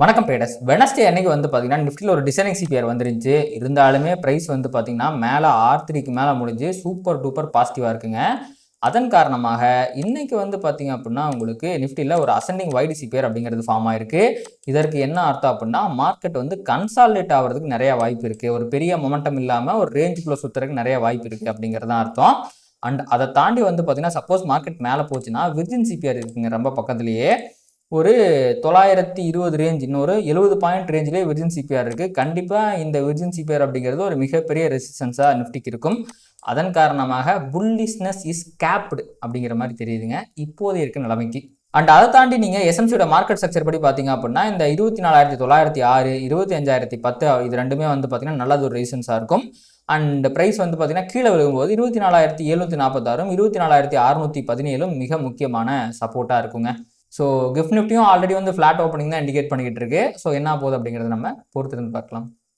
வணக்கம் traders. Wednesday அன்னைக்கு வந்து பார்த்தீங்கன்னா நிஃப்டியில் ஒரு டிசைனிங் சிபிஆர் வந்துருந்துச்சு. இருந்தாலுமே ப்ரைஸ் வந்து பார்த்தீங்கன்னா மேலே R3க்கு மேலே முடிஞ்சு சூப்பர் டூப்பர் பாசிட்டிவாக இருக்குங்க. அதன் காரணமாக இன்னைக்கு வந்து பார்த்தீங்க அப்படின்னா உங்களுக்கு நிஃப்டியில் ஒரு அசெண்டிங் வைடு சிபிஆர் அப்படிங்கிறது ஃபார்ம் ஆயிருக்கு. இதற்கு என்ன அர்த்தம் அப்படின்னா மார்க்கெட் வந்து கன்சாலிடேட் ஆகிறதுக்கு நிறைய வாய்ப்பு இருக்குது. ஒரு பெரிய மொமெண்டம் இல்லாமல் ஒரு ரேஞ்சுக்குள்ளே சுற்றுறதுக்கு நிறைய வாய்ப்பு இருக்குது அப்படிங்கிறது தான் அர்த்தம். அண்ட் அதை தாண்டி வந்து பார்த்தீங்கன்னா சப்போஸ் மார்க்கெட் மேலே போச்சுன்னா விர்ஜின் சிபிஆர் இருக்குங்க ரொம்ப பக்கத்துலேயே. ஒரு 920 ரேஞ்ச் இன்னொரு 70 பாயிண்ட் ரேஞ்சிலே விர்ஜின் சிபிஆர் இருக்குது. கண்டிப்பாக இந்த விர்ஜின் சிபிஆர் அப்படிங்கிறது ஒரு மிகப்பெரிய ரெசிஸ்டன்ஸாக நிஃப்டிக்கு இருக்கும். அதன் காரணமாக புல்லிஷ்னஸ் இஸ் கேப்டு அப்படிங்கிற மாதிரி தெரியுதுங்க இப்போது இருக்க நிலைமைக்கு. அண்ட் அதை தாண்டி நீங்கள் எஸ்எம்சியோட மார்க்கெட் ஸ்ட்ரக்சர் படி பார்த்தீங்க அப்படின்னா இந்த 24,906 25,010 இது ரெண்டுமே வந்து பார்த்தீங்கன்னா நல்லது ஒரு ரீசன்ஸாக இருக்கும். அண்ட் ப்ரைஸ் வந்து பார்த்தீங்கன்னா கீழே விழுகும்போது 24,746 24,617 மிக முக்கியமான சப்போர்ட்டாக இருக்குங்க. ஸோ கிஃப்ட் நிஃப்டியும் ஆல்ரெடி வந்து ஃப்ளாட் ஓப்பனிங் தான் இண்டிகேட் பண்ணிக்கிட்டு இருக்கு. ஸோ என்ன போகுது அப்படிங்கிறத நம்ம பொறுத்திருந்து பார்க்கலாம்.